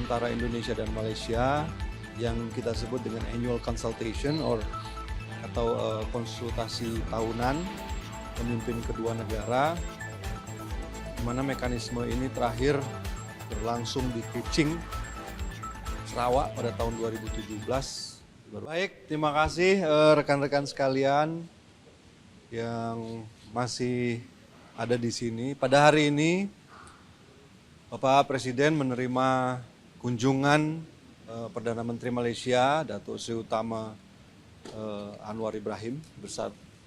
antara Indonesia dan Malaysia yang kita sebut dengan annual consultation atau konsultasi tahunan pemimpin kedua negara, di mana mekanisme ini terakhir berlangsung di Kuching, Sarawak pada tahun 2017. Baik, terima kasih rekan-rekan sekalian yang masih ada di sini. Pada hari ini Bapak Presiden menerima kunjungan Perdana Menteri Malaysia, Datuk Seri Utama Anwar Ibrahim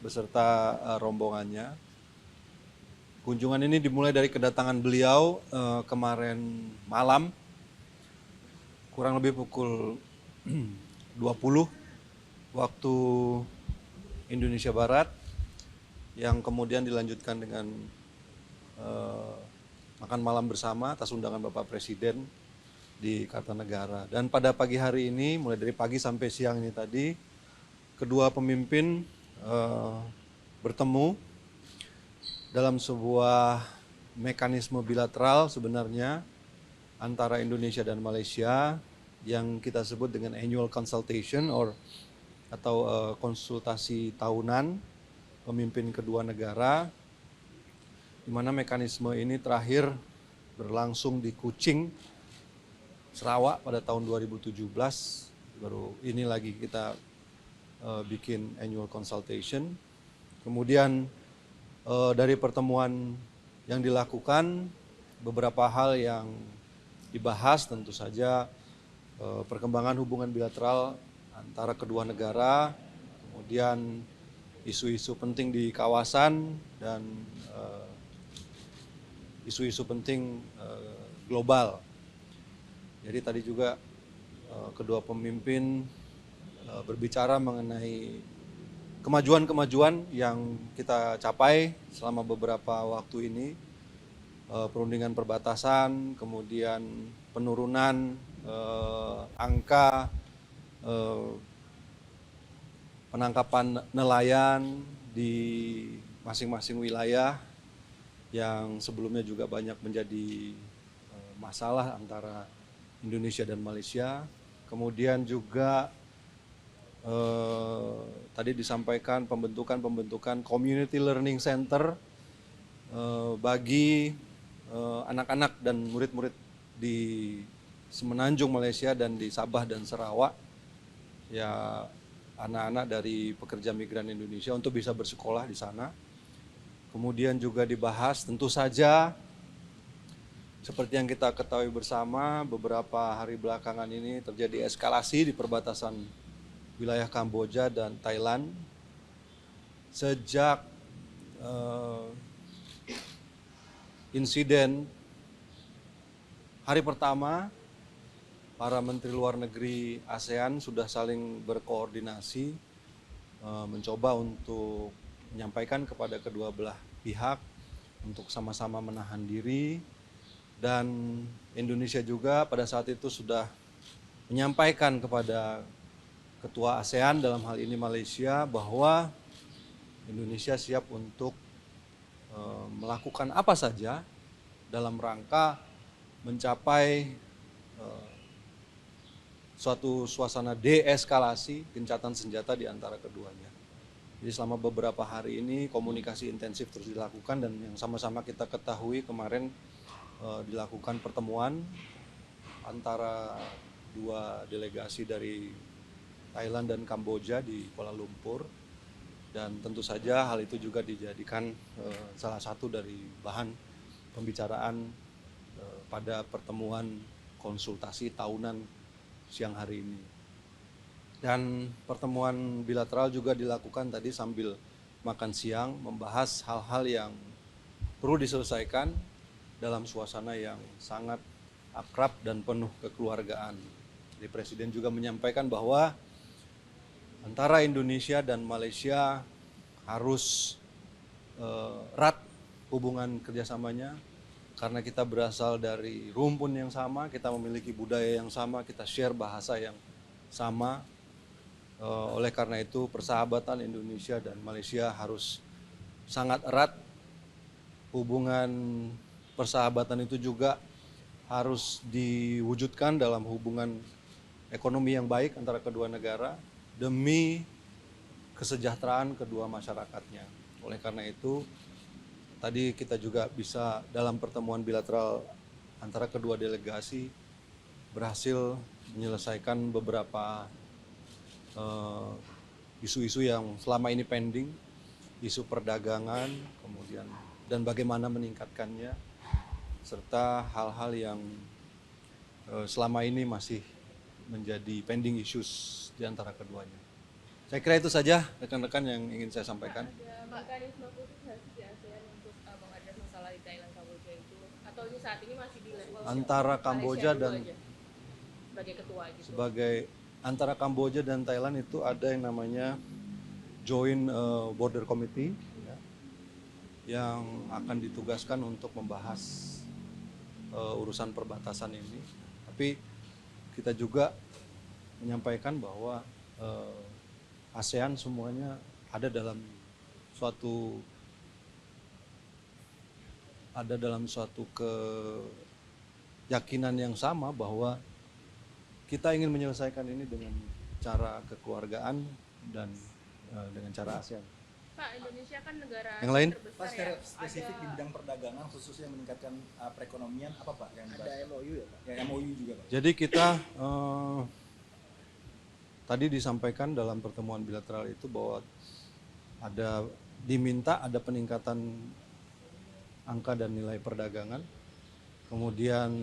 beserta rombongannya. Kunjungan ini dimulai dari kedatangan beliau kemarin malam, kurang lebih pukul 20 waktu Indonesia Barat, yang kemudian dilanjutkan dengan makan malam bersama atas undangan Bapak Presiden di Kartanegara. Dan pada pagi hari ini, mulai dari pagi sampai siang ini tadi, kedua pemimpin bertemu dalam sebuah mekanisme bilateral sebenarnya antara Indonesia dan Malaysia yang kita sebut dengan annual consultation atau konsultasi tahunan pemimpin kedua negara, di mana mekanisme ini terakhir berlangsung di Kuching, Sarawak pada tahun 2017. Baru ini lagi kita bikin annual consultation. Kemudian dari pertemuan yang dilakukan, beberapa hal yang dibahas tentu saja perkembangan hubungan bilateral antara kedua negara, kemudian isu-isu penting di kawasan, dan isu-isu penting global. Jadi tadi juga kedua pemimpin berbicara mengenai kemajuan-kemajuan yang kita capai selama beberapa waktu ini, perundingan perbatasan, kemudian penurunan angka penangkapan nelayan di masing-masing wilayah yang sebelumnya juga banyak menjadi masalah antara Indonesia dan Malaysia. Kemudian juga tadi disampaikan pembentukan community learning center bagi anak-anak dan murid-murid di Semenanjung Malaysia dan di Sabah dan Sarawak, ya, anak-anak dari pekerja migran Indonesia untuk bisa bersekolah di sana. Kemudian juga dibahas tentu saja seperti yang kita ketahui bersama, beberapa hari belakangan ini terjadi eskalasi di perbatasan wilayah Kamboja dan Thailand. Sejak insiden hari pertama, para menteri luar negeri ASEAN sudah saling berkoordinasi mencoba untuk menyampaikan kepada kedua belah pihak untuk sama-sama menahan diri, dan Indonesia juga pada saat itu sudah menyampaikan kepada ketua ASEAN dalam hal ini Malaysia bahwa Indonesia siap untuk melakukan apa saja dalam rangka mencapai suatu suasana deeskalasi gencatan senjata di antara keduanya. Jadi selama beberapa hari ini komunikasi intensif terus dilakukan, dan yang sama-sama kita ketahui kemarin dilakukan pertemuan antara dua delegasi dari Thailand dan Kamboja di Kuala Lumpur, dan tentu saja hal itu juga dijadikan salah satu dari bahan pembicaraan pada pertemuan konsultasi tahunan siang hari ini. Dan pertemuan bilateral juga dilakukan tadi sambil makan siang, membahas hal-hal yang perlu diselesaikan dalam suasana yang sangat akrab dan penuh kekeluargaan. Jadi Presiden juga menyampaikan bahwa antara Indonesia dan Malaysia harus erat hubungan kerjasamanya, karena kita berasal dari rumpun yang sama, kita memiliki budaya yang sama, kita share bahasa yang sama. Oleh karena itu persahabatan Indonesia dan Malaysia harus sangat erat. Hubungan persahabatan itu juga harus diwujudkan dalam hubungan ekonomi yang baik antara kedua negara demi kesejahteraan kedua masyarakatnya. Oleh karena itu, tadi kita juga bisa dalam pertemuan bilateral antara kedua delegasi berhasil menyelesaikan beberapa isu-isu yang selama ini pending, isu perdagangan, kemudian dan bagaimana meningkatkannya, serta hal-hal yang selama ini masih menjadi pending issues di antara keduanya. Saya kira itu saja rekan-rekan yang ingin saya sampaikan. Ada mekanisme khusus nggak sih di ASEAN untuk mengadres masalah di Thailand Kamboja itu? Atau ini saat ini masih di level Antara Kamboja dan sebagai ketua gitu? Antara Kamboja dan Thailand itu ada yang namanya Joint Border Committee ya, yang akan ditugaskan untuk membahas urusan perbatasan ini. Tapi kita juga menyampaikan bahwa ASEAN semuanya ada dalam suatu keyakinan yang sama bahwa kita ingin menyelesaikan ini dengan cara kekeluargaan dan dengan cara ASEAN. Pak, Indonesia kan negara yang lain terbesar. Pak, secara ya, spesifik di bidang perdagangan khususnya meningkatkan perekonomian apa Pak yang ada MOU ya Pak? ya, MOU juga Pak. Jadi kita tadi disampaikan dalam pertemuan bilateral itu bahwa diminta ada peningkatan angka dan nilai perdagangan, kemudian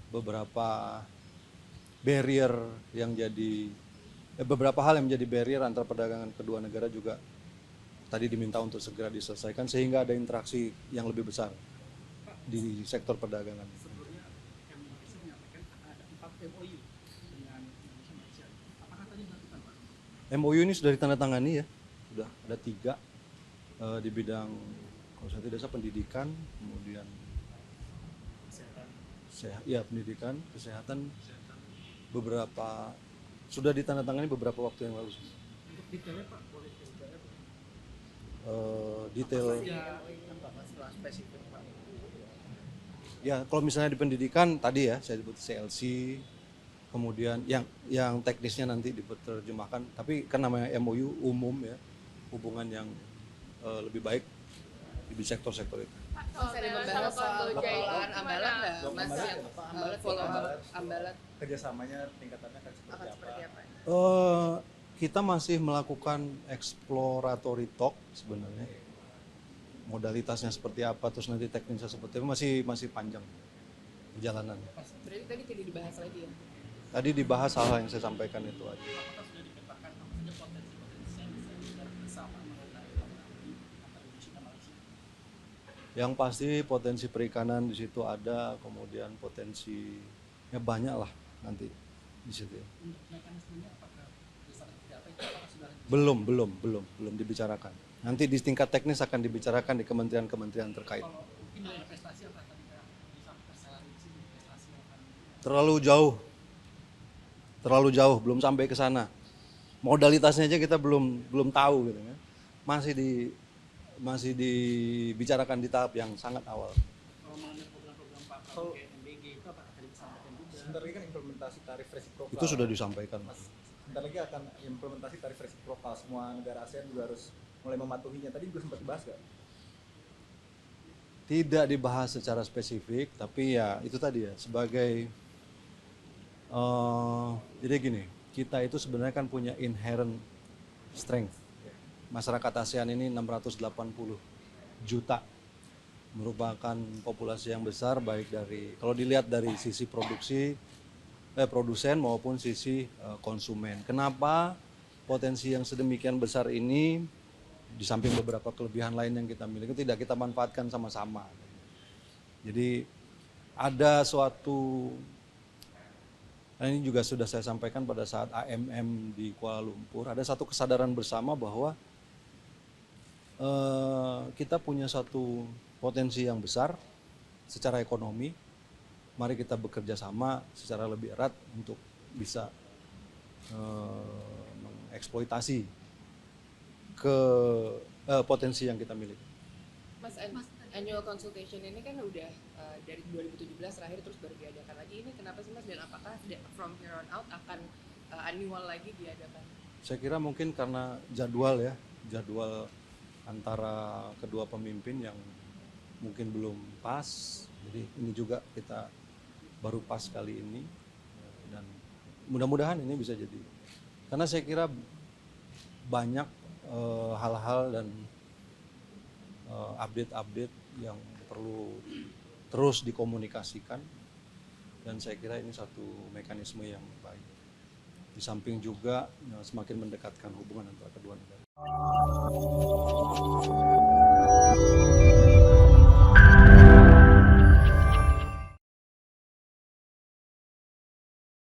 beberapa barrier yang jadi beberapa hal yang menjadi barrier antara perdagangan kedua negara juga tadi diminta untuk segera diselesaikan sehingga ada interaksi yang lebih besar di sektor perdagangan. Sebelumnya Indonesia menyampaikan ada 4 MOU dengan Indonesia Malaysia. Apakah tadi dilakukan Pak? MOU ini sudah ditandatangani ya, sudah ada 3 di bidang kalau saya tidak salah pendidikan, kemudian pendidikan, kesehatan, beberapa sudah ditandatangani beberapa waktu yang lalu. Untuk detailnya Pak, boleh detailnya Pak? Detail. Masalah spesifik Pak. Ya, kalau misalnya di pendidikan tadi ya saya sebut CLC, kemudian yang teknisnya nanti diterjemahkan, tapi kan namanya MOU umum ya, hubungan yang lebih baik di sektor-sektor itu. Pak, Sering Thailand membahas sama soal Kamboja itu pengelolaan gimana? ambalan nggak, Mas? Ambalat, Follow ambalat. ambalat Kerjasamanya tingkatannya akan seperti akan apa? seperti apa? Kita masih melakukan exploratory talk sebenarnya. Modalitasnya seperti apa, terus nanti teknisnya seperti apa, masih panjang perjalanannya. Berarti tadi tidak dibahas lagi ya? Tadi dibahas hal yang saya sampaikan itu aja. Apakah sudah dipetakan apa saja potensi-potensi yang bisa digarap bersama mengenai ekonomi antara Indonesia dan Malaysia? Yang pasti potensi perikanan di situ ada, kemudian potensinya banyak lah nanti di situ. Untuk mekanismenya apakah bisa seperti apa? Itu apakah sudah Belum dibicarakan. Nanti di tingkat teknis akan dibicarakan di kementerian-kementerian terkait. kalau mungkin nilai investasi apa tadi Kak bisa persen di sini investasi yang akan Terlalu jauh, belum sampai ke sana. Modalitasnya aja kita belum tahu gitu kan. Masih dibicarakan di tahap yang sangat awal. kalau mengenai program-program Pak Prabowo kayak MBG itu apakah tadi disampaikan juga? Sebentar lagi kan implementasi tarif resiprokal. Itu sudah disampaikan. Sebentar lagi akan implementasi tarif resiprokal, semua negara ASEAN juga harus mulai mematuhinya. Tadi juga sempat dibahas nggak? Tidak dibahas secara spesifik, tapi ya itu tadi ya sebagai jadi gini, kita itu sebenarnya kan punya inherent strength. Masyarakat ASEAN ini 680 juta, merupakan populasi yang besar baik kalau dilihat dari sisi produsen maupun sisi konsumen. Kenapa potensi yang sedemikian besar ini di samping beberapa kelebihan lain yang kita miliki tidak kita manfaatkan sama-sama. Jadi ada suatu, ini juga sudah saya sampaikan pada saat AMM di Kuala Lumpur, ada satu kesadaran bersama bahwa kita punya satu potensi yang besar secara ekonomi. Mari kita bekerja sama secara lebih erat untuk bisa mengeksploitasi ke potensi yang kita miliki. Mas annual consultation ini kan udah dari 2017 terakhir terus baru diadakan lagi. Ini kenapa sih Mas, dan apakah from here on out akan annual lagi diadakan? Saya kira mungkin karena jadwal antara kedua pemimpin yang mungkin belum pas, jadi ini juga kita baru pas kali ini, dan mudah-mudahan ini bisa jadi, karena saya kira banyak hal-hal dan update-update yang perlu terus dikomunikasikan, dan saya kira ini satu mekanisme yang baik. Di samping juga semakin mendekatkan hubungan antara kedua negara.